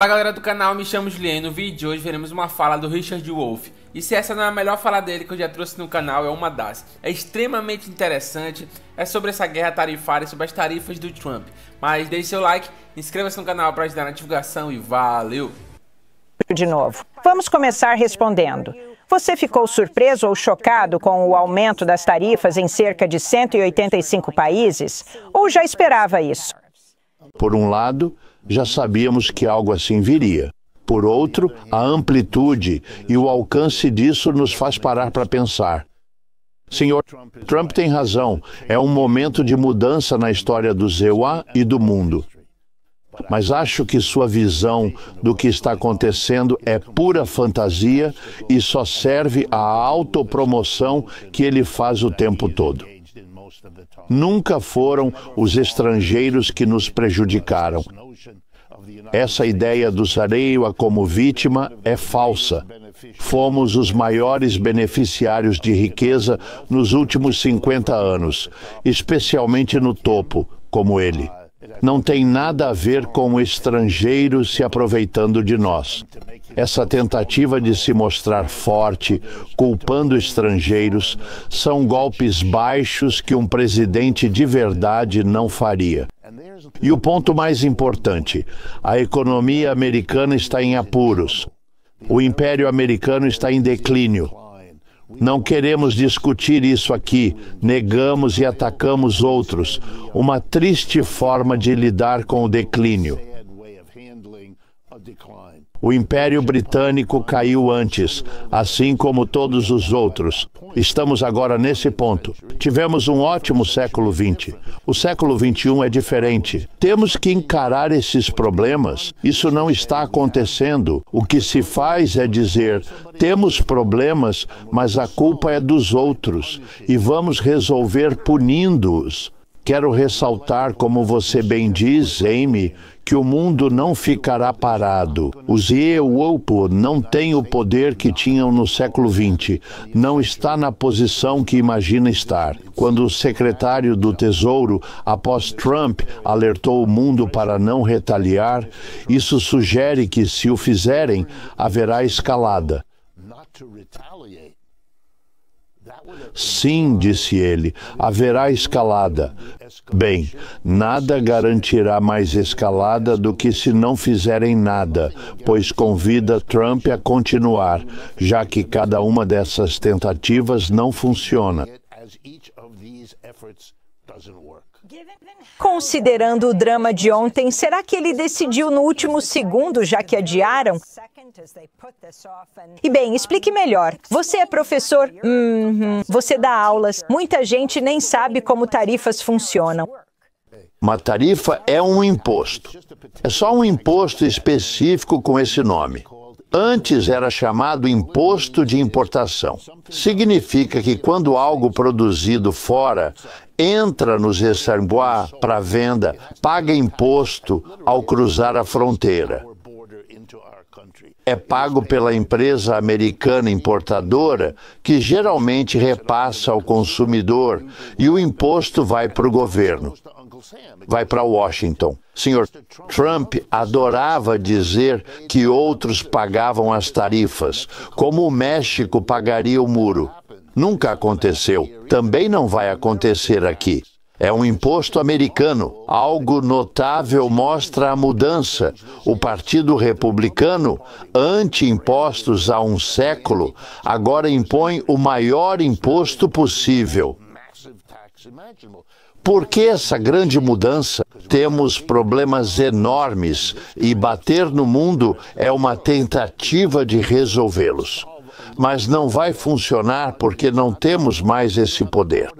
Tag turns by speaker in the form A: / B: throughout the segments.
A: Fala galera do canal, me chamo Julien. No vídeo de hoje veremos uma fala do Richard Wolff. E se essa não é a melhor fala dele que eu já trouxe no canal, é uma das. É extremamente interessante, é sobre essa guerra tarifária, sobre as tarifas do Trump. Mas deixe seu like, inscreva-se no canal para ajudar na divulgação e valeu!
B: De novo, vamos começar respondendo. Você ficou surpreso ou chocado com o aumento das tarifas em cerca de 185 países? Ou já esperava isso?
C: Por um lado, já sabíamos que algo assim viria. Por outro, a amplitude e o alcance disso nos faz parar para pensar. Senhor Trump tem razão, é um momento de mudança na história do EUA e do mundo. Mas acho que sua visão do que está acontecendo é pura fantasia e só serve à autopromoção que ele faz o tempo todo. Nunca foram os estrangeiros que nos prejudicaram. Essa ideia do Zarewa como vítima é falsa. Fomos os maiores beneficiários de riqueza nos últimos 50 anos, especialmente no topo, como ele. Não tem nada a ver com estrangeiros se aproveitando de nós. Essa tentativa de se mostrar forte, culpando estrangeiros, são golpes baixos que um presidente de verdade não faria. E o ponto mais importante, a economia americana está em apuros. O Império Americano está em declínio. Não queremos discutir isso aqui, negamos e atacamos outros. Uma triste forma de lidar com o declínio. O Império Britânico caiu antes, assim como todos os outros. Estamos agora nesse ponto. Tivemos um ótimo século XX. O século XXI é diferente. Temos que encarar esses problemas. Isso não está acontecendo. O que se faz é dizer, temos problemas, mas a culpa é dos outros. E vamos resolver punindo-os. Quero ressaltar, como você bem diz, Amy, que o mundo não ficará parado. Os EUOPO não têm o poder que tinham no século XX. Não está na posição que imagina estar. Quando o secretário do Tesouro, após Trump, alertou o mundo para não retaliar, isso sugere que, se o fizerem, haverá escalada. Sim, disse ele, haverá escalada. Bem, nada garantirá mais escalada do que se não fizerem nada, pois convida Trump a continuar, já que cada uma dessas tentativas não funciona.
B: Considerando o drama de ontem, será que ele decidiu no último segundo, já que adiaram? E bem, explique melhor. Você é professor? Você dá aulas. Muita gente nem sabe como tarifas funcionam.
C: Uma tarifa é um imposto. É só um imposto específico com esse nome. Antes era chamado imposto de importação. Significa que quando algo produzido fora entra nos reservoirs para venda, paga imposto ao cruzar a fronteira. É pago pela empresa americana importadora, que geralmente repassa ao consumidor, e o imposto vai para o governo. Vai para Washington. Sr. Trump adorava dizer que outros pagavam as tarifas, como o México pagaria o muro. Nunca aconteceu. Também não vai acontecer aqui. É um imposto americano. Algo notável mostra a mudança. O Partido Republicano, anti-impostos há um século, agora impõe o maior imposto possível. Por que essa grande mudança? Temos problemas enormes e bater no mundo é uma tentativa de resolvê-los. Mas não vai funcionar porque não temos mais esse poder.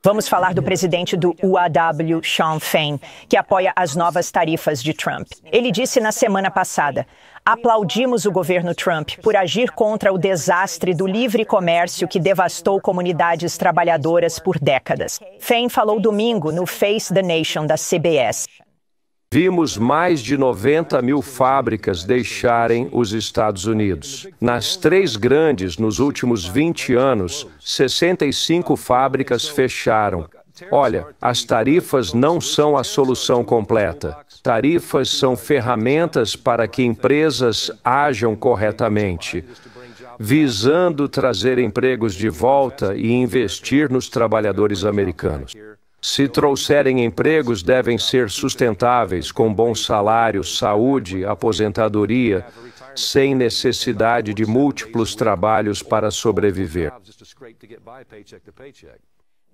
B: Vamos falar do presidente do UAW, Shawn Fain, que apoia as novas tarifas de Trump. Ele disse na semana passada: aplaudimos o governo Trump por agir contra o desastre do livre comércio que devastou comunidades trabalhadoras por décadas. Fain falou domingo no Face the Nation da CBS.
D: Vimos mais de 90 mil fábricas deixarem os Estados Unidos. Nas três grandes, nos últimos 20 anos, 65 fábricas fecharam. Olha, as tarifas não são a solução completa. Tarifas são ferramentas para que empresas ajam corretamente, visando trazer empregos de volta e investir nos trabalhadores americanos. Se trouxerem empregos, devem ser sustentáveis, com bons salários, saúde, aposentadoria, sem necessidade de múltiplos trabalhos para sobreviver.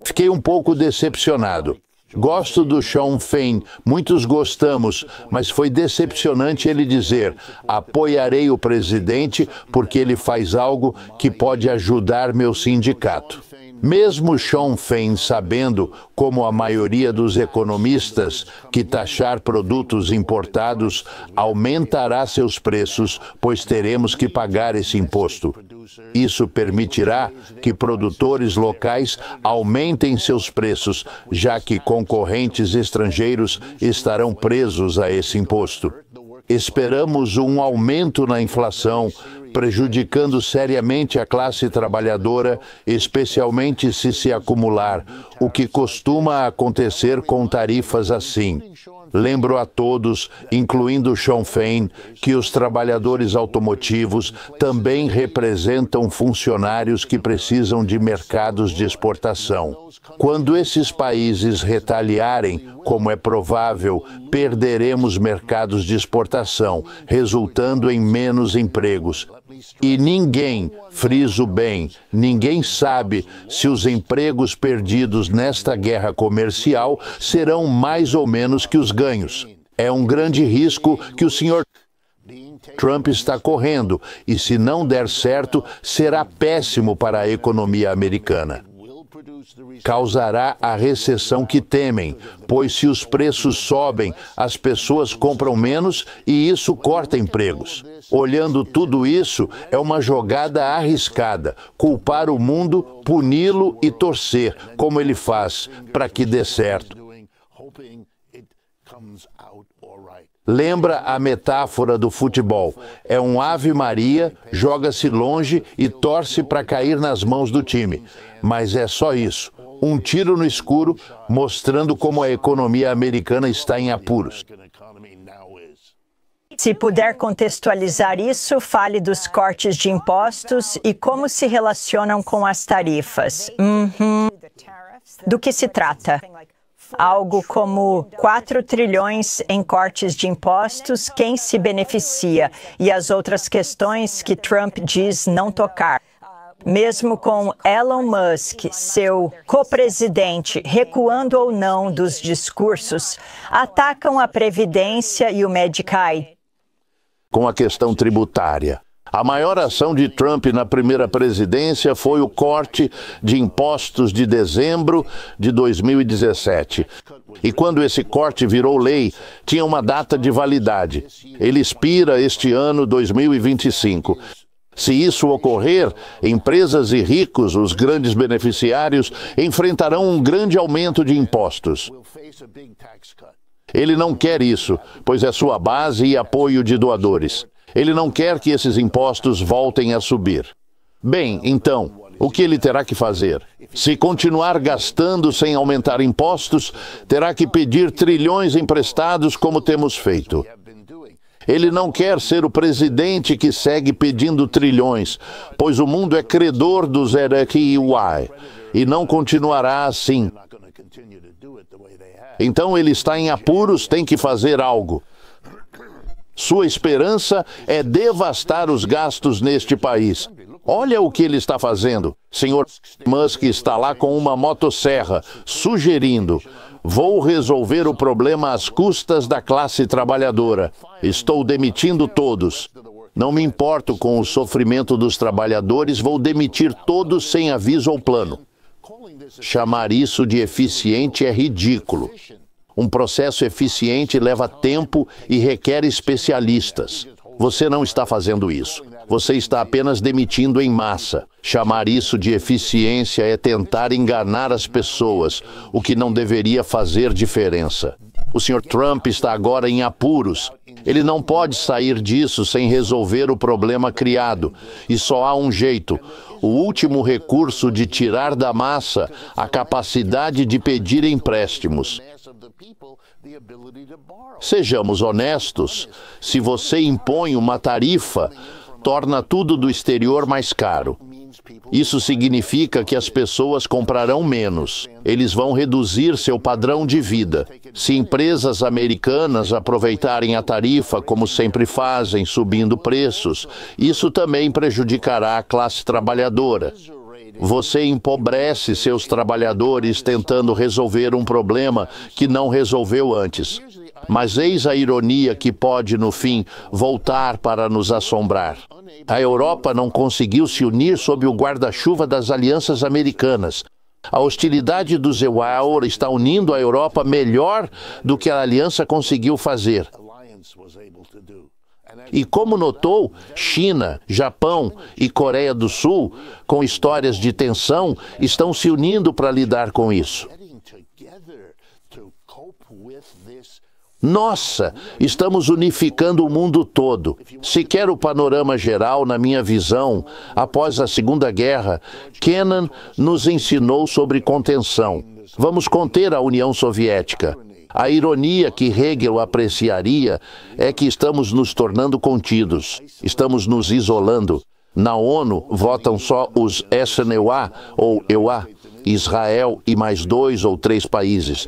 C: Fiquei um pouco decepcionado. Gosto do Sean Fain, muitos gostamos, mas foi decepcionante ele dizer: apoiarei o presidente porque ele faz algo que pode ajudar meu sindicato. Mesmo Sean Fain sabendo, como a maioria dos economistas, que taxar produtos importados aumentará seus preços, pois teremos que pagar esse imposto. Isso permitirá que produtores locais aumentem seus preços, já que concorrentes estrangeiros estarão presos a esse imposto. Esperamos um aumento na inflação, prejudicando seriamente a classe trabalhadora, especialmente se acumular, o que costuma acontecer com tarifas assim. Lembro a todos, incluindo Sean Fain, que os trabalhadores automotivos também representam funcionários que precisam de mercados de exportação. Quando esses países retaliarem, como é provável, perderemos mercados de exportação, resultando em menos empregos. E ninguém, friso bem, ninguém sabe se os empregos perdidos nesta guerra comercial serão mais ou menos que os ganhos. É um grande risco que o Sr. Trump está correndo, e se não der certo, será péssimo para a economia americana. Causará a recessão que temem, pois se os preços sobem, as pessoas compram menos e isso corta empregos. Olhando tudo isso, é uma jogada arriscada, culpar o mundo, puni-lo e torcer, como ele faz, para que dê certo. Lembra a metáfora do futebol. É um Ave Maria, joga-se longe e torce para cair nas mãos do time. Mas é só isso. Um tiro no escuro, mostrando como a economia americana está em apuros.
B: Se puder contextualizar isso, fale dos cortes de impostos e como se relacionam com as tarifas. Do que se trata? Algo como 4 trilhões em cortes de impostos, quem se beneficia, e as outras questões que Trump diz não tocar. Mesmo com Elon Musk, seu co-presidente, recuando ou não dos discursos, atacam a Previdência e o Medicaid.
C: Com a questão tributária. A maior ação de Trump na primeira presidência foi o corte de impostos de dezembro de 2017. E quando esse corte virou lei, tinha uma data de validade. Ele expira este ano 2025. Se isso ocorrer, empresas e ricos, os grandes beneficiários, enfrentarão um grande aumento de impostos. Ele não quer isso, pois é sua base e apoio de doadores. Ele não quer que esses impostos voltem a subir. Bem, então, o que ele terá que fazer? Se continuar gastando sem aumentar impostos, terá que pedir trilhões emprestados como temos feito. Ele não quer ser o presidente que segue pedindo trilhões, pois o mundo é credor do ZRY e não continuará assim. Então ele está em apuros, tem que fazer algo. Sua esperança é devastar os gastos neste país. Olha o que ele está fazendo. Sr. Musk está lá com uma motosserra, sugerindo: vou resolver o problema às custas da classe trabalhadora. Estou demitindo todos. Não me importo com o sofrimento dos trabalhadores, vou demitir todos sem aviso ou plano. Chamar isso de eficiente é ridículo. Um processo eficiente leva tempo e requer especialistas. Você não está fazendo isso. Você está apenas demitindo em massa. Chamar isso de eficiência é tentar enganar as pessoas, o que não deveria fazer diferença. O Sr. Trump está agora em apuros. Ele não pode sair disso sem resolver o problema criado. E só há um jeito: o último recurso de tirar da massa a capacidade de pedir empréstimos. Sejamos honestos, se você impõe uma tarifa, torna tudo do exterior mais caro. Isso significa que as pessoas comprarão menos. Eles vão reduzir seu padrão de vida. Se empresas americanas aproveitarem a tarifa como sempre fazem, subindo preços, isso também prejudicará a classe trabalhadora. Você empobrece seus trabalhadores tentando resolver um problema que não resolveu antes. Mas eis a ironia que pode, no fim, voltar para nos assombrar. A Europa não conseguiu se unir sob o guarda-chuva das alianças americanas. A hostilidade dos EUA está unindo a Europa melhor do que a aliança conseguiu fazer. E como notou, China, Japão e Coreia do Sul, com histórias de tensão, estão se unindo para lidar com isso. Nossa, estamos unificando o mundo todo. Se quer o panorama geral, na minha visão, após a Segunda Guerra, Kennan nos ensinou sobre contenção. Vamos conter a União Soviética. A ironia que Hegel apreciaria é que estamos nos tornando contidos, estamos nos isolando. Na ONU, votam só os SNEUA ou EUA, Israel e mais 2 ou 3 países.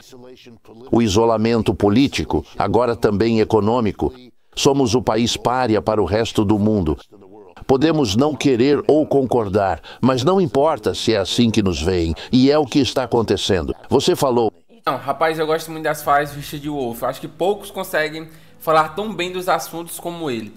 C: O isolamento político, agora também econômico. Somos o país pária para o resto do mundo. Podemos não querer ou concordar, mas não importa se é assim que nos veem, e é o que está acontecendo. Você falou...
A: Não, rapaz, eu gosto muito das falas do Richard Wolff. Acho que poucos conseguem falar tão bem dos assuntos como ele.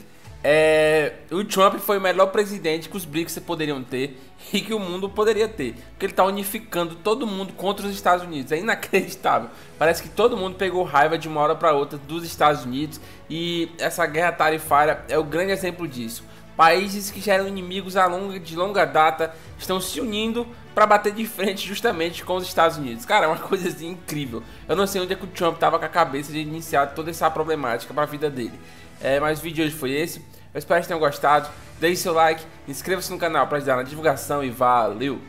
A: O Trump foi o melhor presidente que os BRICS poderiam ter e que o mundo poderia ter, porque ele está unificando todo mundo contra os Estados Unidos. É inacreditável. Parece que todo mundo pegou raiva de uma hora para outra dos Estados Unidos, e essa guerra tarifária é o grande exemplo disso. Países que já eram inimigos de longa data estão se unindo para bater de frente justamente com os Estados Unidos. Cara, é uma coisa assim incrível. Eu não sei onde é que o Trump estava com a cabeça de iniciar toda essa problemática para a vida dele. Mas o vídeo de hoje foi esse. Eu espero que tenham gostado. Deixe seu like, inscreva-se no canal para ajudar na divulgação e valeu!